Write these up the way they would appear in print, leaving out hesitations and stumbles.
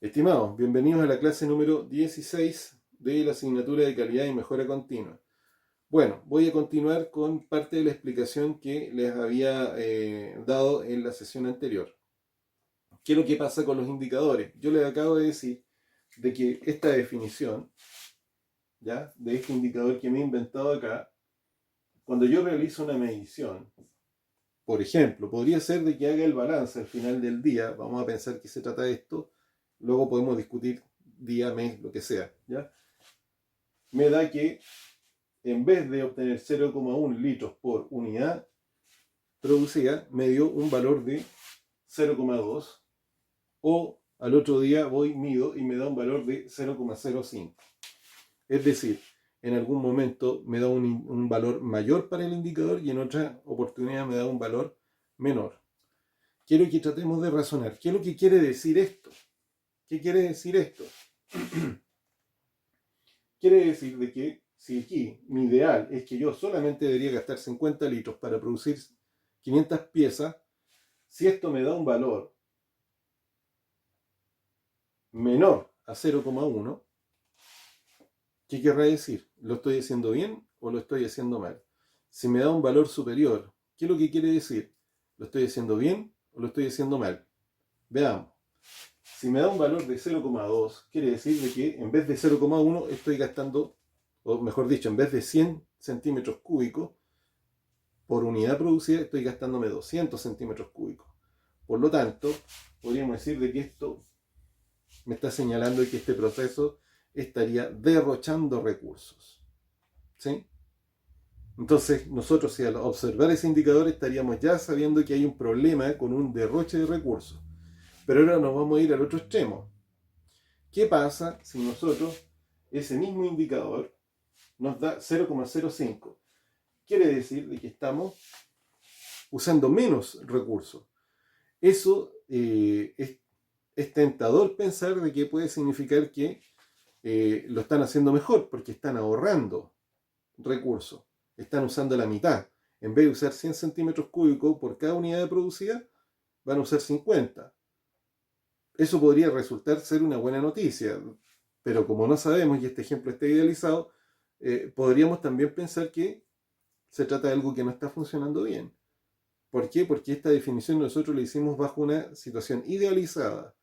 Estimados, bienvenidos a la clase número 16 de la asignatura de calidad y mejora continua. Bueno, voy a continuar con parte de la explicación que les había dado en la sesión anterior. ¿Qué es lo que pasa con los indicadores? Yo les acabo de decir de que esta definición, ¿ya?, de este indicador que me he inventado acá, cuando yo realizo una medición, por ejemplo, podría ser de que haga el balance al final del día, vamos a pensar que se trata de esto, luego podemos discutir día, mes, lo que sea, ¿ya? Me da que en vez de obtener 0,1 litros por unidad producida, me dio un valor de 0,2, o al otro día voy, mido y me da un valor de 0,05. Es decir, en algún momento me da un valor mayor para el indicador y en otra oportunidad me da un valor menor. Quiero que tratemos de razonar. ¿Qué es lo que quiere decir esto? ¿Qué quiere decir esto? Quiere decir de que si aquí mi ideal es que yo solamente debería gastar 50 litros para producir 500 piezas, si esto me da un valor menor a 0,1, ¿qué querrá decir? ¿Lo estoy haciendo bien o lo estoy haciendo mal? Si me da un valor superior, ¿qué es lo que quiere decir? ¿Lo estoy haciendo bien o lo estoy haciendo mal? Veamos. Si me da un valor de 0,2, quiere decir de que en vez de 0,1 estoy gastando, o mejor dicho, en vez de 100 centímetros cúbicos por unidad producida, estoy gastándome 200 centímetros cúbicos. Por lo tanto, podríamos decir de que esto me está señalando que este proceso estaría derrochando recursos. ¿Sí? Entonces, nosotros, si al observar ese indicador, estaríamos ya sabiendo que hay un problema con un derroche de recursos. Pero ahora nos vamos a ir al otro extremo. ¿Qué pasa si nosotros, ese mismo indicador, nos da 0,05? Quiere decir de que estamos usando menos recursos. Eso es tentador pensar de que puede significar que lo están haciendo mejor porque están ahorrando recursos, están usando la mitad. En vez de usar 100 centímetros cúbicos por cada unidad de producida, van a usar 50. Eso podría resultar ser una buena noticia, pero como no sabemos y este ejemplo está idealizado, podríamos también pensar que se trata de algo que no está funcionando bien. ¿Por qué? Porque esta definición nosotros la hicimos bajo una situación idealizada.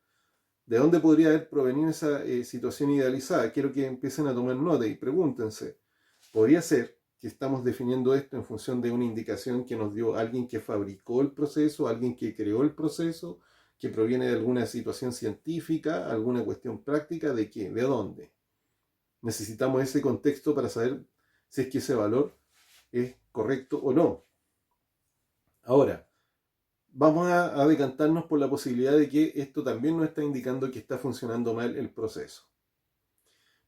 ¿De dónde podría haber provenido esa situación idealizada? Quiero que empiecen a tomar nota y pregúntense. ¿Podría ser que estamos definiendo esto en función de una indicación que nos dio alguien que fabricó el proceso, alguien que creó el proceso, que proviene de alguna situación científica, alguna cuestión práctica? ¿De qué? ¿De dónde? Necesitamos ese contexto para saber si es que ese valor es correcto o no. Ahora, vamos a decantarnos por la posibilidad de que esto también nos está indicando que está funcionando mal el proceso.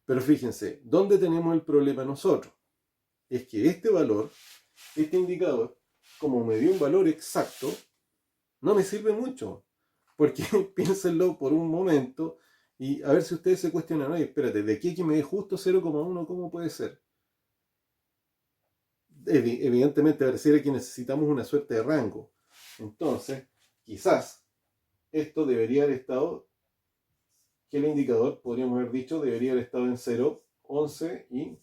Pero fíjense, ¿dónde tenemos el problema nosotros? Es que este valor, este indicador, como me dio un valor exacto, no me sirve mucho. Porque piénsenlo por un momento y a ver si ustedes se cuestionan, oye, espérate, ¿de qué que me dé justo 0,1? ¿Cómo puede ser? Evidentemente pareciera que necesitamos una suerte de rango. Entonces, quizás esto debería haber estado, que el indicador, podríamos haber dicho, debería haber estado en 0, 11 y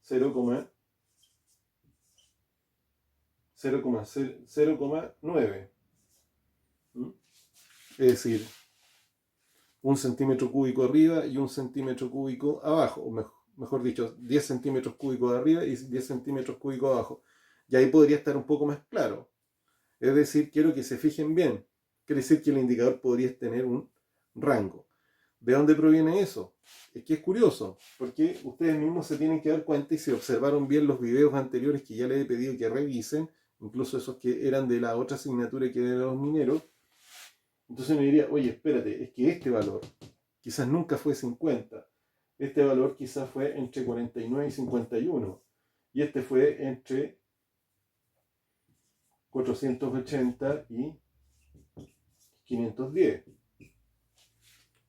0,9. Es decir, un centímetro cúbico arriba y un centímetro cúbico abajo, o mejor dicho, 10 centímetros cúbicos arriba y 10 centímetros cúbicos abajo. Y ahí podría estar un poco más claro. Es decir, quiero que se fijen bien. Quiere decir que el indicador podría tener un rango. ¿De dónde proviene eso? Es que es curioso, porque ustedes mismos se tienen que dar cuenta, y si observaron bien los videos anteriores que ya les he pedido que revisen, incluso esos que eran de la otra asignatura que era de los mineros, entonces me diría, oye, espérate, es que este valor quizás nunca fue 50. Este valor quizás fue entre 49 y 51. Y este fue entre 480 y 510.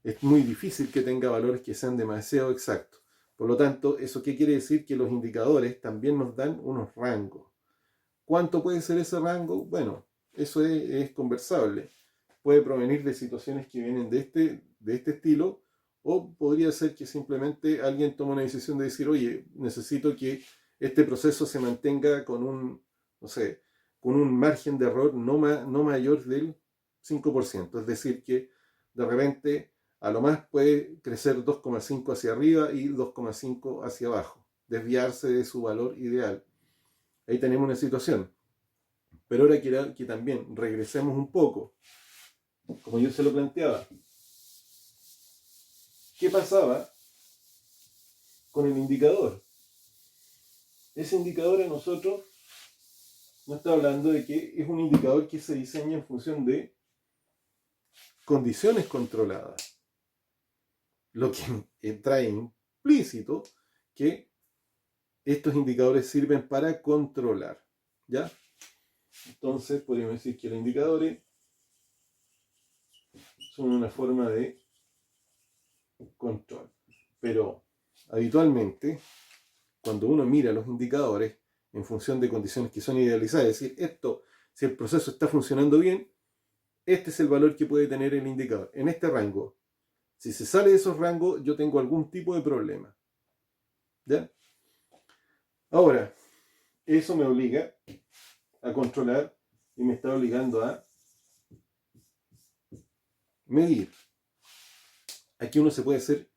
Es muy difícil que tenga valores que sean demasiado exactos. Por lo tanto, ¿eso qué quiere decir? Que los indicadores también nos dan unos rangos. ¿Cuánto puede ser ese rango? Bueno, eso es conversable. puede provenir de situaciones que vienen de este estilo, o podría ser que simplemente alguien toma una decisión de decir, oye, necesito que este proceso se mantenga con un, no sé, con un margen de error no mayor del 5%. Es decir, que de repente a lo más puede crecer 2,5 hacia arriba y 2,5 hacia abajo, desviarse de su valor ideal. Ahí tenemos una situación. Pero ahora quiero que también regresemos un poco, como yo se lo planteaba. ¿Qué pasaba con el indicador? Ese indicador a nosotros nos está hablando de que es un indicador que se diseña en función de condiciones controladas, lo que trae implícito que estos indicadores sirven para controlar, ¿ya? Entonces podríamos decir que los indicadores son una forma de control. Pero habitualmente, cuando uno mira los indicadores en función de condiciones que son idealizadas, es decir, esto, si el proceso está funcionando bien, este es el valor que puede tener el indicador, en este rango. Si se sale de esos rangos, yo tengo algún tipo de problema. ¿Ya? Ahora, eso me obliga a controlar y me está obligando a medir. Aquí uno se puede hacer,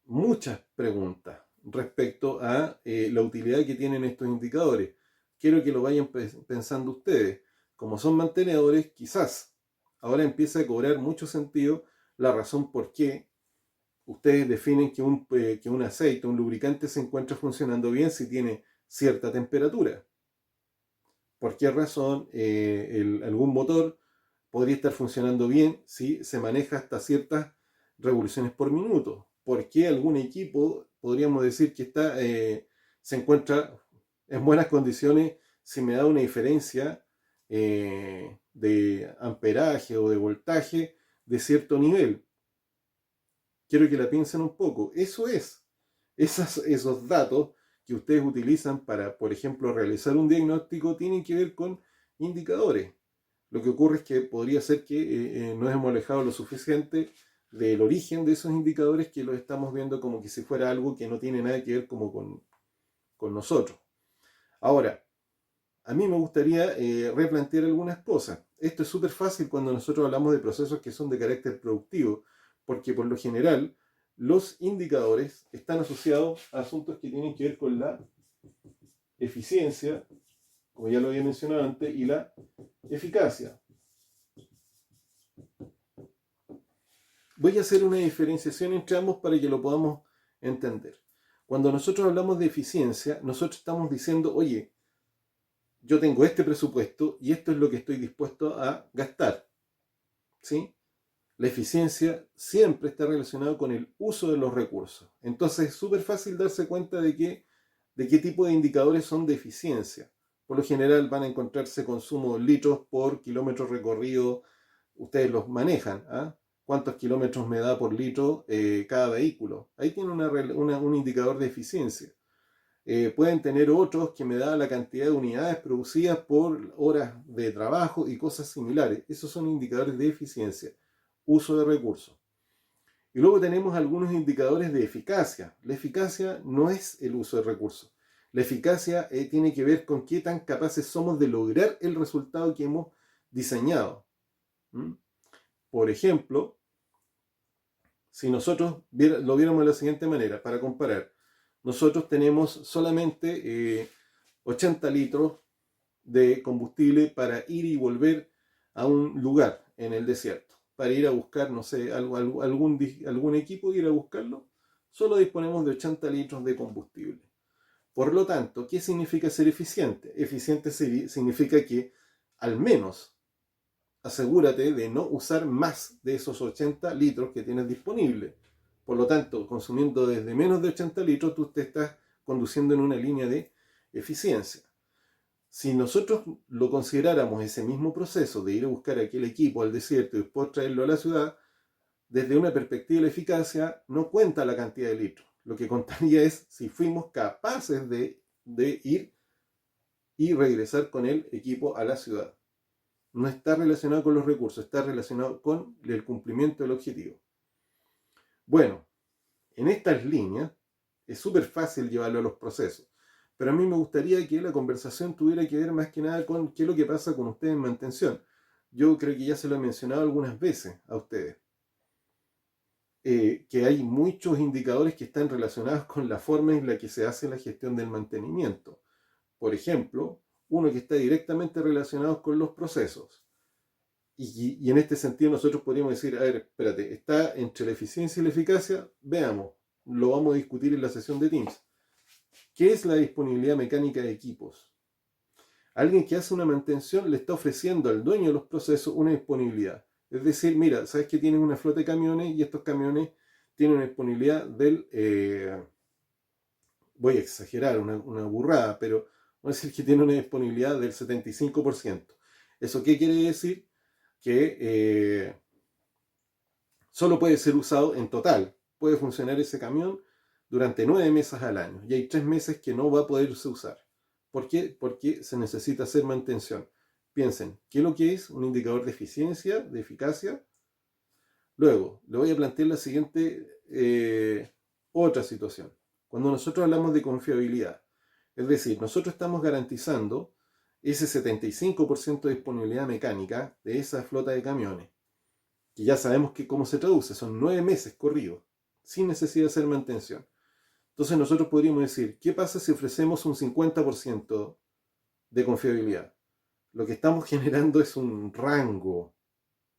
muchas preguntas respecto a la utilidad que tienen estos indicadores. Quiero que lo vayan pensando ustedes. Como son mantenedores, quizás ahora empieza a cobrar mucho sentido la razón por qué ustedes definen que un aceite, un lubricante se encuentra funcionando bien si tiene cierta temperatura. ¿Por qué razón algún motor podría estar funcionando bien si se maneja hasta ciertas revoluciones por minuto? ¿Por qué algún equipo podríamos decir que se encuentra en buenas condiciones si me da una diferencia de amperaje o de voltaje de cierto nivel? Quiero que la piensen un poco. Eso es. Esos datos que ustedes utilizan para, por ejemplo, realizar un diagnóstico tienen que ver con indicadores. Lo que ocurre es que podría ser que nos hemos alejado lo suficiente del origen de esos indicadores que los estamos viendo como que si fuera algo que no tiene nada que ver como con nosotros. Ahora, a mí me gustaría replantear algunas cosas. Esto es súper fácil cuando nosotros hablamos de procesos que son de carácter productivo, porque por lo general los indicadores están asociados a asuntos que tienen que ver con la eficiencia, como ya lo había mencionado antes, y la eficacia. Voy a hacer una diferenciación entre ambos para que lo podamos entender. Cuando nosotros hablamos de eficiencia, nosotros estamos diciendo, oye, yo tengo este presupuesto y esto es lo que estoy dispuesto a gastar. ¿Sí? La eficiencia siempre está relacionada con el uso de los recursos. Entonces es súper fácil darse cuenta de qué tipo de indicadores son de eficiencia. Por lo general van a encontrarse consumo litros por kilómetro recorrido. Ustedes los manejan. ¿Ah? ¿Cuántos kilómetros me da por litro cada vehículo? Ahí tiene un indicador de eficiencia. Pueden tener otros que me da la cantidad de unidades producidas por horas de trabajo y cosas similares. Esos son indicadores de eficiencia, uso de recursos. Y luego tenemos algunos indicadores de eficacia. La eficacia no es el uso de recursos. La eficacia tiene que ver con qué tan capaces somos de lograr el resultado que hemos diseñado. Por ejemplo, si nosotros lo viéramos de la siguiente manera, para comparar, nosotros tenemos solamente 80 litros de combustible para ir y volver a un lugar en el desierto. Para ir a buscar, no sé, algún equipo, ir a buscarlo, solo disponemos de 80 litros de combustible. Por lo tanto, ¿qué significa ser eficiente? Eficiente significa que al menos asegúrate de no usar más de esos 80 litros que tienes disponible. Por lo tanto, consumiendo desde menos de 80 litros, tú te estás conduciendo en una línea de eficiencia. Si nosotros lo consideráramos ese mismo proceso de ir a buscar aquel equipo al desierto y después traerlo a la ciudad, desde una perspectiva de la eficacia, no cuenta la cantidad de litros. Lo que contaría es si fuimos capaces de ir y regresar con el equipo a la ciudad. No está relacionado con los recursos, está relacionado con el cumplimiento del objetivo. Bueno, en estas líneas es súper fácil llevarlo a los procesos, pero a mí me gustaría que la conversación tuviera que ver más que nada con qué es lo que pasa con ustedes en mantención. Yo creo que ya se lo he mencionado algunas veces a ustedes, que hay muchos indicadores que están relacionados con la forma en la que se hace la gestión del mantenimiento. Por ejemplo, uno que está directamente relacionado con los procesos. Y en este sentido nosotros podríamos decir, a ver, espérate, está entre la eficiencia y la eficacia, veamos, lo vamos a discutir en la sesión de Teams. ¿Qué es la disponibilidad mecánica de equipos? Alguien que hace una mantención le está ofreciendo al dueño de los procesos una disponibilidad. Es decir, mira, sabes que tienes una flota de camiones y estos camiones tienen una disponibilidad del, voy a exagerar, una burrada, pero vamos a decir que tiene una disponibilidad del 75%. ¿Eso qué quiere decir? Que solo puede ser usado en total. Puede funcionar ese camión durante 9 meses al año y hay 3 meses que no va a poderse usar. ¿Por qué? Porque se necesita hacer mantención. Piensen, ¿qué es lo que es un indicador de eficiencia, de eficacia? Luego, le voy a plantear la siguiente otra situación. Cuando nosotros hablamos de confiabilidad, es decir, nosotros estamos garantizando ese 75% de disponibilidad mecánica de esa flota de camiones, que ya sabemos que cómo se traduce, son 9 meses corridos, sin necesidad de hacer mantención. Entonces nosotros podríamos decir, ¿qué pasa si ofrecemos un 50% de confiabilidad? Lo que estamos generando es un rango.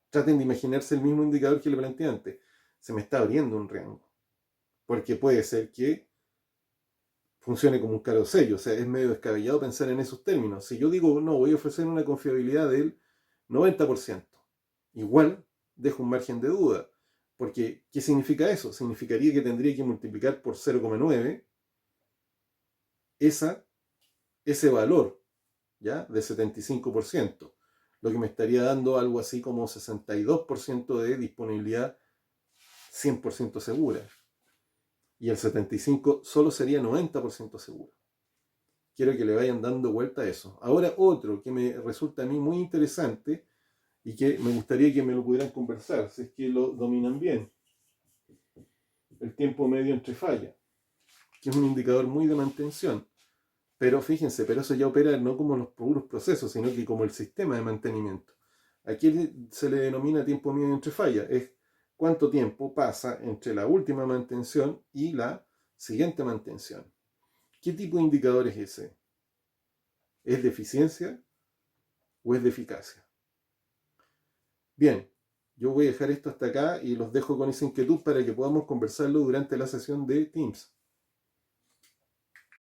Traten de imaginarse el mismo indicador que le planteé antes. Se me está abriendo un rango. Porque puede ser que funcione como un carrosello. O sea, es medio descabellado pensar en esos términos. Si yo digo, no, voy a ofrecer una confiabilidad del 90%, igual dejo un margen de duda. Porque, ¿qué significa eso? Significaría que tendría que multiplicar por 0,9 ese valor, ¿ya? De 75%, lo que me estaría dando algo así como 62% de disponibilidad 100% segura. Y el 75% solo sería 90% seguro. Quiero que le vayan dando vuelta a eso. Ahora otro que me resulta a mí muy interesante y que me gustaría que me lo pudieran conversar, si es que lo dominan bien. El tiempo medio entre fallas, que es un indicador muy de mantención. Pero fíjense, pero eso ya opera no como los puros procesos, sino que como el sistema de mantenimiento. Aquí se le denomina tiempo medio entre fallas. Es cuánto tiempo pasa entre la última mantención y la siguiente mantención. ¿Qué tipo de indicador es ese? ¿Es de eficiencia o es de eficacia? Bien, yo voy a dejar esto hasta acá y los dejo con esa inquietud para que podamos conversarlo durante la sesión de Teams.